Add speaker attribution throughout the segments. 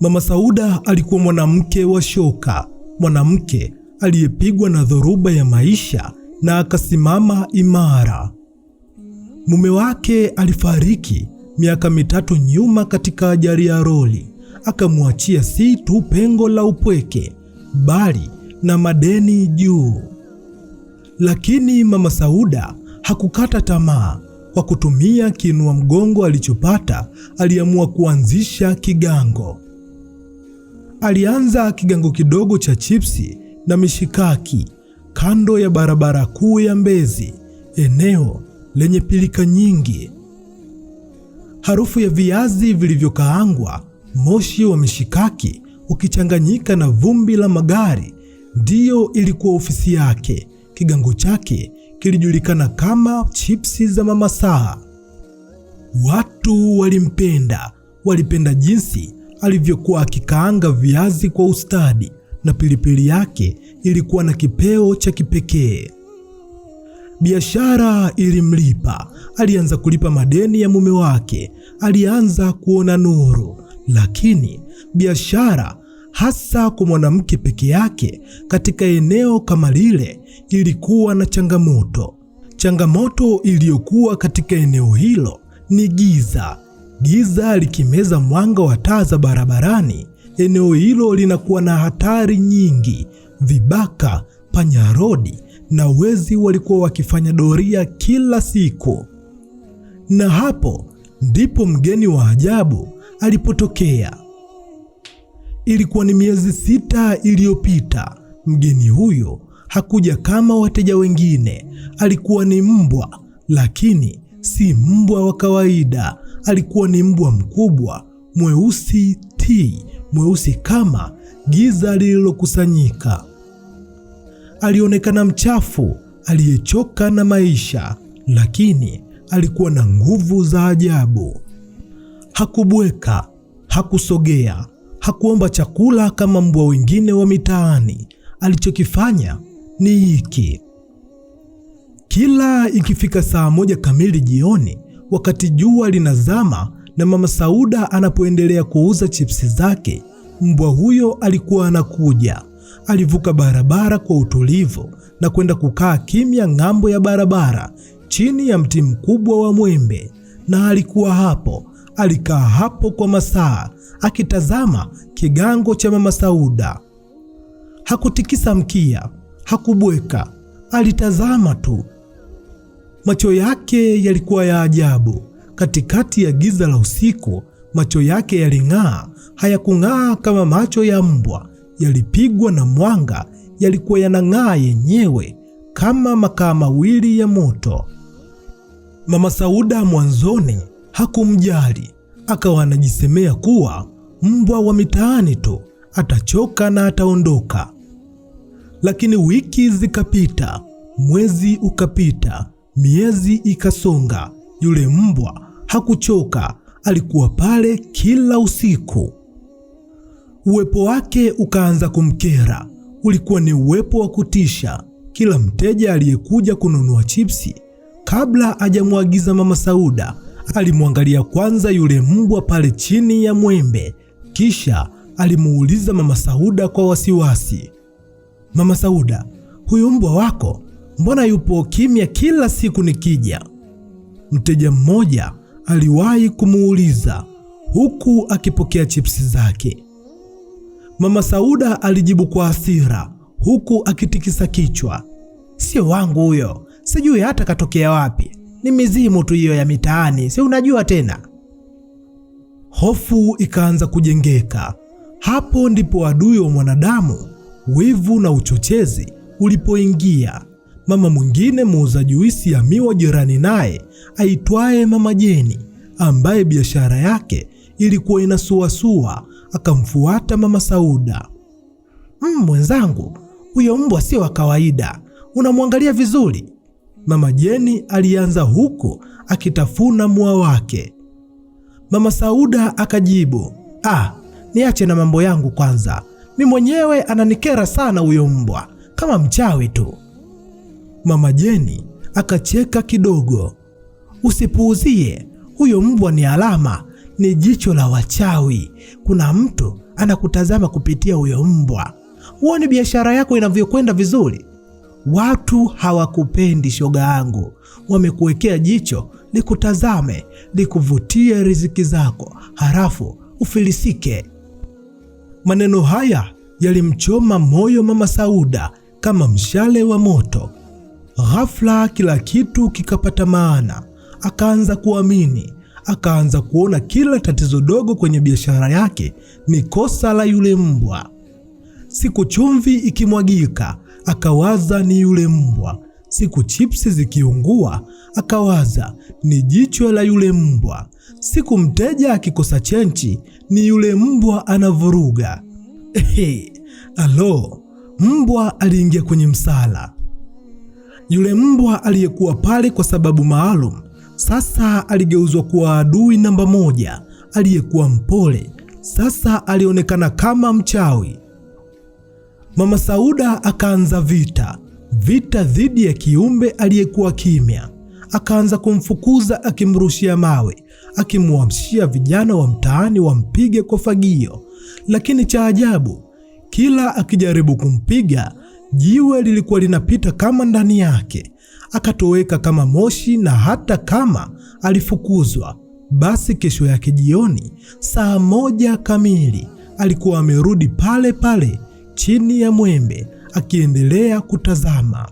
Speaker 1: Mama Sauda alikuwa mwanamke wa shoka, mwanamke aliyepigwa na dhoruba ya maisha na akasimama imara. Mume wake alifariki miaka 3 nyuma katika ajali ya lori, akamwachia si tu pengo la upweke bali na madeni juu. Lakini Mama Sauda hakukata tamaa. Kwa kutumia kiinua mgongo alichopata, aliamua kuanzisha kigango. Alianza kigango kidogo cha chipsi na mishikaki kando ya barabara kuu ya Mbezi, eneo lenye pilika nyingi. Harufu ya viazi vilivyokaangwa, moshi wa mishikaki ukichanganyika na vumbi la magari ndiyo ilikuwa ofisi yake. Kigango chake kilijulikana kama chipsi za Mama Saa. Watu walipenda jinsi alivyokuwa akikaanga viazi kwa ustadi, na pilipili yake ilikuwa na kipeo cha kipekee. Biashara ilimlipa. Alianza kulipa madeni ya mume wake, alianza kuona nuru. Lakini biashara, hasa kwa mwanamke peke yake katika eneo kama lile, ilikuwa na changamoto. Changamoto iliyokuwa katika eneo hilo ni giza. Giza likimeza mwanga wa taa za barabarani, eneo hilo linakuwa na hatari nyingi. Vibaka, panyarodi na wezi walikuwa wakifanya doria kila siku. Na hapo ndipo mgeni wa ajabu alipotokea. Ilikuwa ni miezi 6 iliyopita. Mgeni huyo hakuja kama wateja wengine. Alikuwa ni mbwa, lakini si mbwa wa kawaida. Alikuwa ni mbwa mkubwa, mweusi mweusi kama giza lililokusanyika. Alionekana mchafu, aliyechoka na maisha, lakini alikuwa na nguvu za ajabu. Hakubweka, hakusogea, hakuomba chakula kama mbwa wengine wa mitaani. Alichokifanya ni hiki. Kila ikifika saa 1 kamili jioni, wakati jua linazama na Mama Sauda anapoendelea kuuza chipsi zake, mbwa huyo alikuwa anakuja. Alivuka barabara kwa utulivu na kwenda kukaa kimya ng'ambo ya barabara chini ya mti mkubwa wa mwembe, na alikuwa hapo. Alikaa hapo kwa masaa akitazama kigango cha Mama Sauda. Hakutikisa mkia, hakubweka, alitazama tu. Macho yake yalikuwa ya ajabu. Katikati ya giza la usiku, macho yake yaling'aa. Hayakung'aa kama macho ya mbwa, yalipigwa na mwanga. Yalikuwa yanang'aa yenyewe kama makaa mawili ya moto. Mama Sauda mwanzoni hakumjali, akawa anajisemea kuwa mbwa wa mitaani tu, atachoka na ataondoka. Lakini wiki zikapita, mwezi ukapita, miezi ikasonga. Yule mbwa hakuchoka, alikuwa pale kila usiku. Uwepo wake ukaanza kumkera. Ulikuwa ni uwepo wa kutisha. Kila mteja aliyekuja kununua chipsi, kabla hajamwagiza Mama Sauda, alimwangalia kwanza yule mbwa pale chini ya mwembe, kisha alimuuliza Mama Sauda kwa wasiwasi, "Mama Sauda, huyu mbwa wako mbona yupo kimya kila siku nikija?" Mteja mmoja aliwahi kumuuliza huku akipokea chipsi zake. Mama Sauda alijibu kwa hasira huku akitikisa kichwa, "Sio wangu huyo, sijui hata katokea wapi. Ni mizimu tu hiyo ya mitaani, si unajua tena." Hofu ikaanza kujengeka. Hapo ndipo adui wa mwanadamu, wivu na uchochezi, ulipoingia. Mama mwingine muuza juisi ya miwa jirani naye aitwaye Mama Jeni, ambaye biashara yake ilikuwa inasuasua, akamfuata Mama Sauda. Mwenzangu, huyo mbwa sio wa kawaida, unamwangalia vizuri?" Mama Jeni alianza huku akitafuna mua wake. Mama Sauda akajibu, "Niache na mambo yangu kwanza. Mimi mwenyewe ananikera sana huyo mbwa, kama mchawi tu." Mama Jeni akacheka kidogo, "Usipuuzie, huyo mbwa ni alama, ni jicho la wachawi. Kuna mtu anakutazama kupitia huyo mbwa. Uone biashara yako inavyokwenda vizuri. Watu hawakupendi shoga yangu, wamekuwekea jicho likutazame, likuvutie riziki zako, halafu ufilisike. Maneno haya yalimchoma moyo Mama Sauda kama mshale wa moto. Ghafla kila kitu kikapata maana. Akaanza kuamini, akaanza kuona kila tatizo dogo kwenye biashara yake ni kosa la yule mbwa. Siku chumvi ikimwagika, akawaza ni yule mbwa. Siku chipsi zikiungua, akawaza ni jicho la yule mbwa. Siku mteja akikosa chenchi, ni yule mbwa anavuruga. Alo, mbwa aliingia kwenye msala. Yule mbwa aliyekuwa pale kwa sababu maalum, sasa aligeuzwa kuwa adui namba moja. Aliyekuwa mpole, sasa alionekana kama mchawi. Mama Sauda akaanza vita dhidi ya kiumbe aliyekuwa kimya. Akaanza kumfukuza, akimrushia mawe, akimwamshia vijana wa mtaani wampige kwa fagio. Lakini cha ajabu, kila akijaribu kumpiga, jiwe lilikuwa linapita kama ndani yake. Akatoweka kama moshi, na hata kama alifukuzwa, basi kesho yake jioni saa 1 kamili alikuwa amerudi pale pale chini ya mwembe akiendelea kutazama.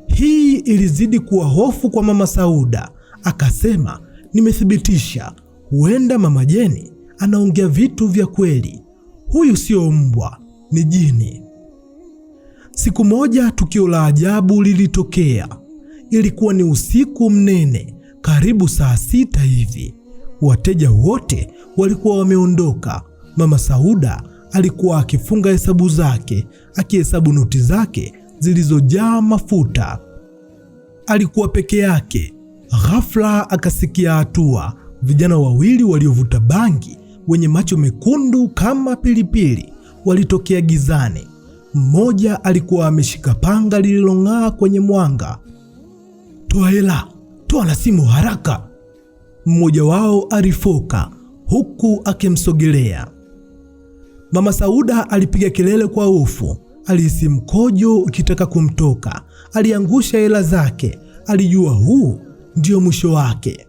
Speaker 1: Hii ilizidi kuwa hofu kwa Mama Sauda. Akasema, nimethibitisha, huenda Mama Jeni anaongea vitu vya kweli. Huyu sio mbwa, ni jini. Siku moja tukio la ajabu lilitokea. Ilikuwa ni usiku mnene, karibu saa 6 hivi. Wateja wote walikuwa wameondoka. Mama Sauda alikuwa akifunga hesabu zake, akihesabu noti zake zilizojaa mafuta. Alikuwa peke yake. Ghafla akasikia hatua. Vijana wawili waliovuta bangi, wenye macho mekundu kama pilipili, walitokea gizani. Mmoja alikuwa ameshika panga lililong'aa kwenye mwanga. Toa hela, toa na simu haraka. Mmoja wao alifoka huku akimsogelea. Mama Sauda alipiga kelele kwa hofu. Alihisi mkojo ukitaka kumtoka. Aliangusha hela zake. Alijua huu ndio mwisho wake.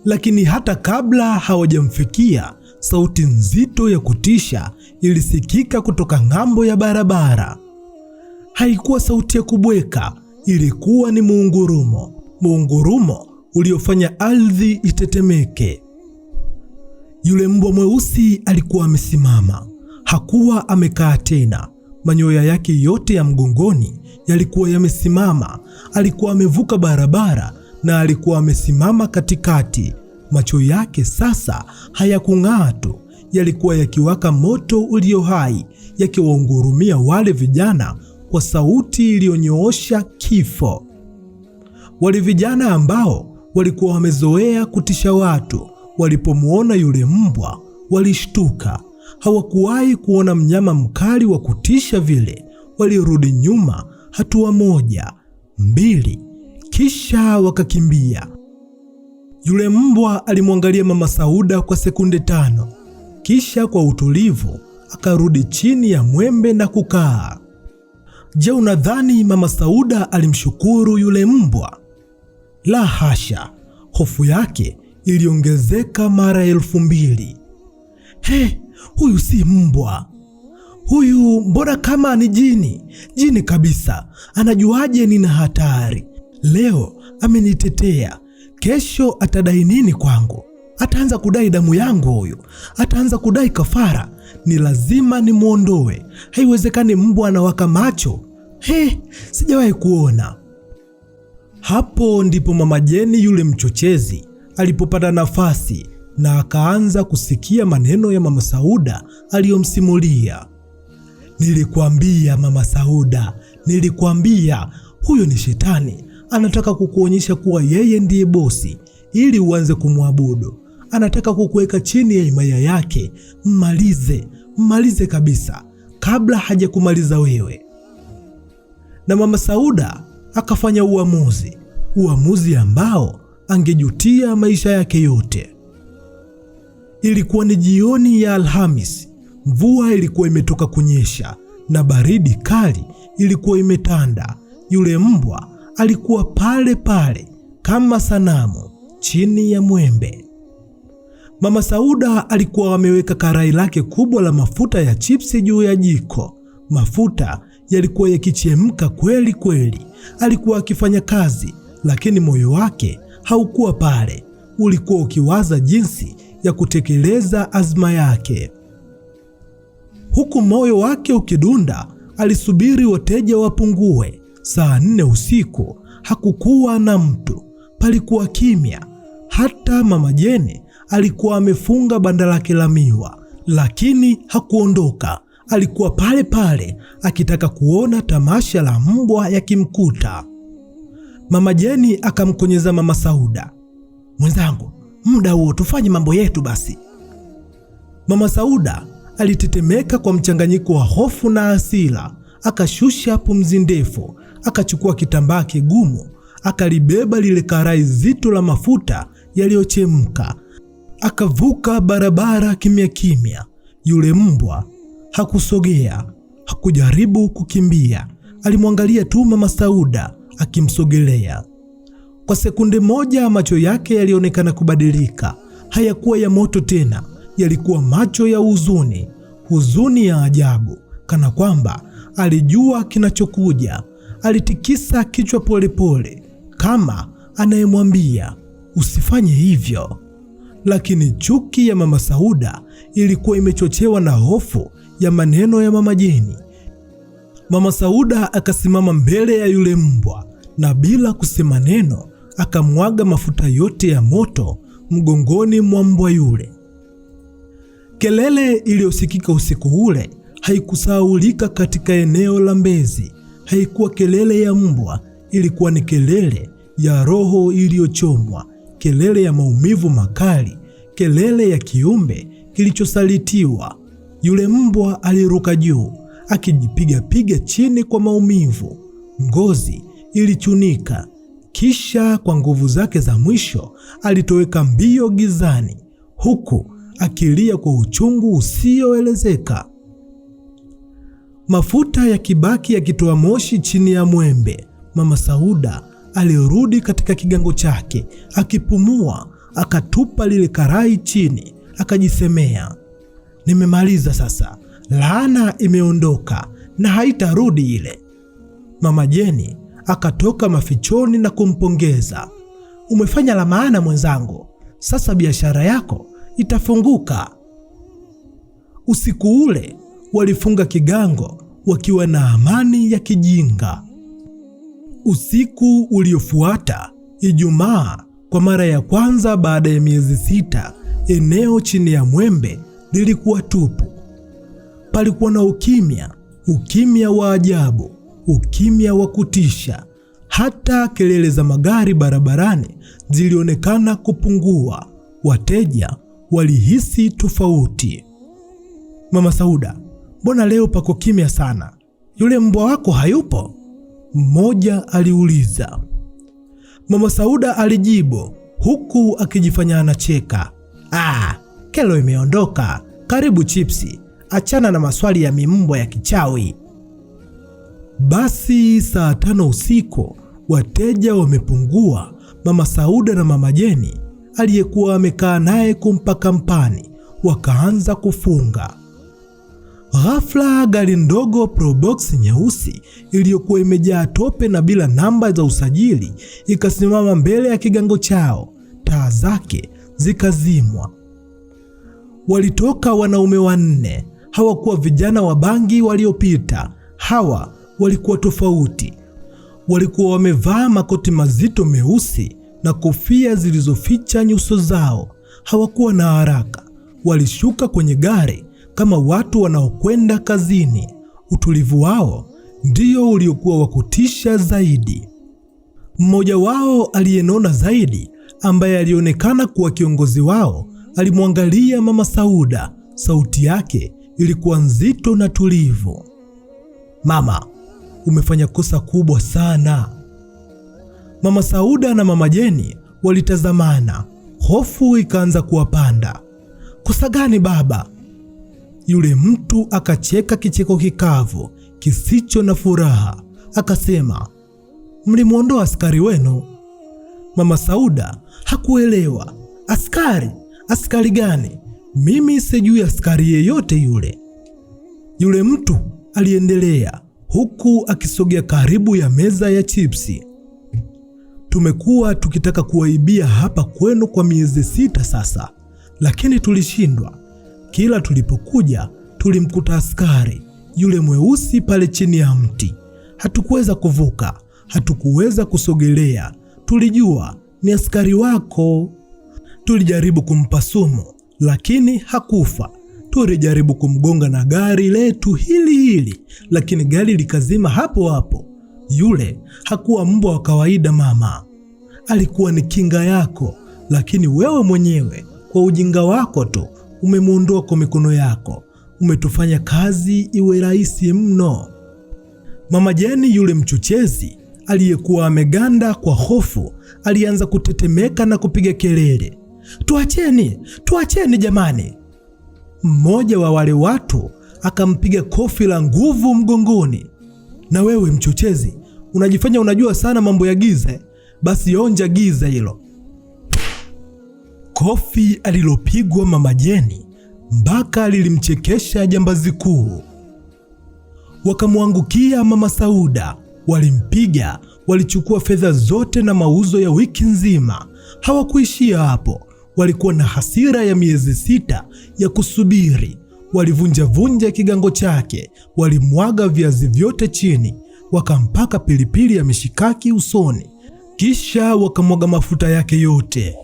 Speaker 1: Lakini hata kabla hawajamfikia, sauti nzito ya kutisha ilisikika kutoka ng'ambo ya barabara. Haikuwa sauti ya kubweka, ilikuwa ni muungurumo. Muungurumo uliofanya ardhi itetemeke. Yule mbwa mweusi alikuwa amesimama. Hakuwa amekaa tena. Manyoya yake yote ya mgongoni yalikuwa yamesimama. Alikuwa amevuka barabara na alikuwa amesimama katikati. Macho yake sasa hayakung'aa tu, yalikuwa yakiwaka moto ulio hai, yakiwaungurumia wale vijana kwa sauti iliyonyoosha kifo. Wale vijana ambao walikuwa wamezoea kutisha watu, walipomwona yule mbwa walishtuka. Hawakuwahi kuona mnyama mkali wa kutisha vile. Walirudi nyuma hatua 1, 2, kisha wakakimbia. Yule mbwa alimwangalia Mama Sauda kwa sekunde 5, kisha kwa utulivu akarudi chini ya mwembe na kukaa. Je, unadhani Mama Sauda alimshukuru yule mbwa? La hasha, hofu yake iliongezeka mara 2000. Huyu si mbwa. Huyu mbona kama ni jini? Jini kabisa. Anajuaje nina hatari? Leo amenitetea, kesho atadai nini kwangu? Ataanza kudai damu yangu huyu. Ataanza kudai kafara. Ni lazima nimuondoe. Haiwezekani mbwa anawaka macho. Sijawahi kuona. Hapo ndipo Mama Jeni yule mchochezi alipopata nafasi na akaanza kusikia maneno ya Mama Sauda aliyomsimulia. Nilikwambia Mama Sauda, nilikwambia huyo ni shetani. Anataka kukuonyesha kuwa yeye ndiye bosi ili uanze kumwabudu. Anataka kukuweka chini ya himaya yake. Mmalize kabisa kabla hajakumaliza wewe. Na Mama Sauda akafanya uamuzi ambao angejutia maisha yake yote. Ilikuwa ni jioni ya Alhamisi. Mvua ilikuwa imetoka kunyesha na baridi kali ilikuwa imetanda. Yule mbwa alikuwa pale pale kama sanamu chini ya mwembe. Mama Sauda alikuwa ameweka karai lake kubwa la mafuta ya chipsi juu ya jiko. Mafuta yalikuwa yakichemka kweli kweli. Alikuwa akifanya kazi, lakini moyo wake haukuwa pale. Ulikuwa ukiwaza jinsi ya kutekeleza azma yake. Huku moyo wake ukidunda, alisubiri wateja wapungue. Saa 4 usiku hakukuwa na mtu. Palikuwa kimya. Hata Mama Jeni alikuwa amefunga banda lake la miwa, lakini hakuondoka. Alikuwa pale pale akitaka kuona tamasha la mbwa yakimkuta. Mama Jeni akamkonyeza Mama Sauda. "Mwenzangu, muda huo tufanye mambo yetu basi." Mama Sauda alitetemeka kwa mchanganyiko wa hofu na hasira. Akashusha pumzi ndefu, akachukua kitambaa kigumu, akalibeba lile karai zito la mafuta yaliyochemka. Akavuka barabara kimya kimya. Yule mbwa hakusogea, hakujaribu kukimbia. Alimwangalia tu Mama Sauda akimsogelea. Kwa sekunde moja macho yake yalionekana kubadilika. Hayakuwa ya moto tena, yalikuwa macho ya huzuni, huzuni ya ajabu, kana kwamba alijua kinachokuja. Alitikisa kichwa polepole kama anayemwambia usifanye hivyo. Lakini chuki ya Mama Sauda ilikuwa imechochewa na hofu ya maneno ya Mama Jeni. Mama Sauda akasimama mbele ya yule mbwa na bila kusema neno akamwaga mafuta yote ya moto mgongoni mwa mbwa yule. Kelele iliyosikika usiku ule haikusahaulika katika eneo la Mbezi. Haikuwa kelele ya mbwa, ilikuwa ni kelele ya roho iliyochomwa, kelele ya maumivu makali, kelele ya kiumbe kilichosalitiwa. Yule mbwa aliruka juu, akijipiga chini kwa maumivu. Ngozi ilichunika, kisha kwa nguvu zake za mwisho alitoweka mbio gizani, huku akilia kwa uchungu usioelezeka. Mafuta yakibaki yakitoa moshi chini ya mwembe. Mama Sauda alirudi katika kigango chake, akipumua, akatupa lile karai chini, akajisemea, "Nimemaliza sasa. Laana imeondoka na haitarudi ile." Mama Jeni akatoka mafichoni na kumpongeza. "Umefanya la maana mwenzangu. Sasa biashara yako itafunguka." Usiku ule walifunga kigango wakiwa na amani ya kijinga. Usiku uliofuata, Ijumaa, kwa mara ya kwanza baada ya miezi 6, eneo chini ya mwembe lilikuwa tupu. Palikuwa na ukimya, ukimya wa ajabu, ukimya wa kutisha. Hata kelele za magari barabarani zilionekana kupungua. Wateja walihisi tofauti. "Mama Sauda, mbona leo pako kimya sana? Yule mbwa wako hayupo?" mmoja aliuliza. Mama Sauda alijibu huku akijifanya anacheka. Kelo imeondoka. Karibu chipsi. Achana na maswali ya mimbwa ya kichawi." Basi saa 5 usiku wateja wamepungua. Mama Sauda na Mama Jeni aliyekuwa amekaa naye kumpa kampani wakaanza kufunga. Ghafla gari ndogo Probox nyeusi iliyokuwa imejaa tope na bila namba za usajili ikasimama mbele ya kigango chao. Taa zake zikazimwa. Walitoka wanaume 4. Hawakuwa vijana wa bangi waliopita. Hawa walikuwa tofauti. Walikuwa wamevaa makoti mazito meusi na kofia zilizoficha nyuso zao. Hawakuwa na haraka. Walishuka kwenye gari kama watu wanaokwenda kazini. Utulivu wao ndio uliokuwa wa kutisha zaidi. Mmoja wao aliyenona zaidi, ambaye alionekana kuwa kiongozi wao, alimwangalia Mama Sauda. Sauti yake ilikuwa nzito na tulivu. "Mama, umefanya kosa kubwa sana." Mama Sauda na Mama Jeni walitazamana. Hofu ikaanza kuwapanda. "Kosa gani baba?" Yule mtu akacheka kicheko kikavu kisicho na furaha, akasema, mlimuondoa askari wenu? Mama Sauda hakuelewa. Askari? Askari gani? Mimi sijui askari yeyote yule. Yule mtu aliendelea huku akisogea karibu ya meza ya chipsi. Tumekuwa tukitaka kuwaibia hapa kwenu kwa miezi 6 sasa, lakini tulishindwa. Kila tulipokuja tulimkuta askari yule mweusi pale chini ya mti. Hatukuweza kuvuka, hatukuweza kusogelea. Tulijua ni askari wako. Tulijaribu kumpa sumu, lakini hakufa. Tulijaribu kumgonga na gari letu hili, lakini gari likazima hapo hapo. Yule hakuwa mbwa wa kawaida mama. Alikuwa ni kinga yako, lakini wewe mwenyewe kwa ujinga wako tu umemuondoa kwa mikono yako. Umetufanya kazi iwe rahisi mno. Mama Jeni yule mchochezi aliyekuwa ameganda kwa hofu alianza kutetemeka na kupiga kelele. Tuacheni, tuacheni jamani. Mmoja wa wale watu akampiga kofi la nguvu mgongoni. Na wewe mchochezi, unajifanya unajua sana mambo ya giza, basi onja giza hilo. Kofi alilopigwa Mama Jeni mpaka lilimchekesha jambazi kuu. Wakamwangukia Mama Sauda, walimpiga, walichukua fedha zote na mauzo ya wiki nzima. Hawakuishia hapo, walikuwa na hasira ya miezi 6 ya kusubiri. Walivunja kigango chake, walimwaga viazi vyote chini, wakampaka pilipili ya mishikaki usoni, kisha wakamwaga mafuta yake yote.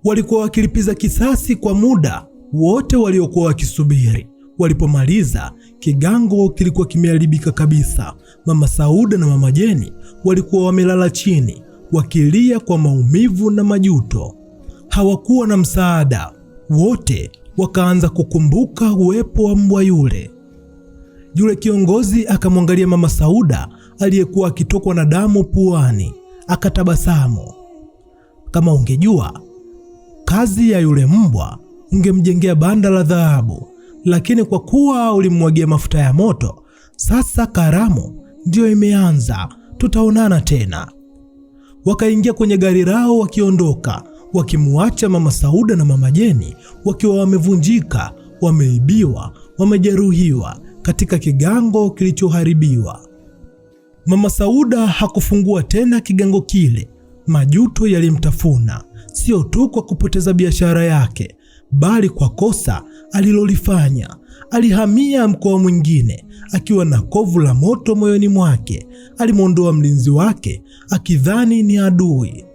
Speaker 1: Walikuwa wakilipiza kisasi kwa muda wote waliokuwa wakisubiri. Walipomaliza, kigango kilikuwa kimeharibika kabisa. Mama Sauda na Mama Jeni walikuwa wamelala chini wakilia kwa maumivu na majuto. Hawakuwa na msaada. Wote wakaanza kukumbuka uwepo wa mbwa yule. Yule kiongozi akamwangalia Mama Sauda aliyekuwa akitokwa na damu puani, akatabasamu. Kama ungejua kazi ya yule mbwa, ungemjengea banda la dhahabu, lakini kwa kuwa ulimwagia mafuta ya moto, sasa karamu ndio imeanza. Tutaonana tena. Wakaingia kwenye gari lao wakiondoka, wakimuacha Mama Sauda na Mama Jeni wakiwa wamevunjika, wameibiwa, wamejeruhiwa katika kigango kilichoharibiwa. Mama Sauda hakufungua tena kigango kile. Majuto yalimtafuna, sio tu kwa kupoteza biashara yake, bali kwa kosa alilolifanya. Alihamia mkoa mwingine akiwa na kovu la moto moyoni mwake. Alimwondoa mlinzi wake akidhani ni adui.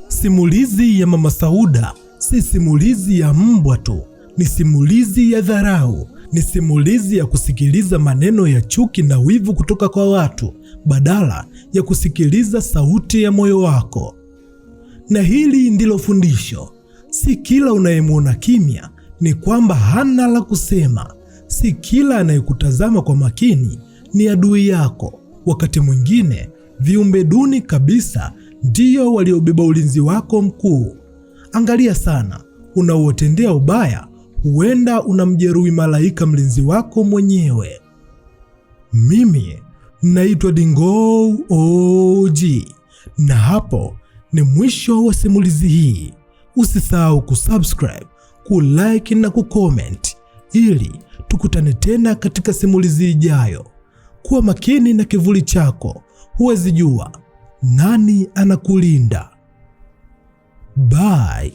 Speaker 1: Simulizi ya Mama Sauda si simulizi ya mbwa tu, ni simulizi ya dharau, ni simulizi ya kusikiliza maneno ya chuki na wivu kutoka kwa watu badala ya kusikiliza sauti ya moyo wako. Na hili ndilo fundisho: si kila unayemwona kimya ni kwamba hana la kusema. Si kila anayekutazama kwa makini ni adui yako. Wakati mwingine viumbe duni kabisa ndio waliobeba ulinzi wako mkuu. Angalia sana unaotendea ubaya, huenda unamjeruhi malaika mlinzi wako mwenyewe. Mimi naitwa Dingo OG, na hapo ni mwisho wa simulizi hii. Usisahau kusubscribe, kulike na kucomment ili tukutane tena katika simulizi ijayo. Kuwa makini na kivuli chako, huwezi jua nani anakulinda. Bye.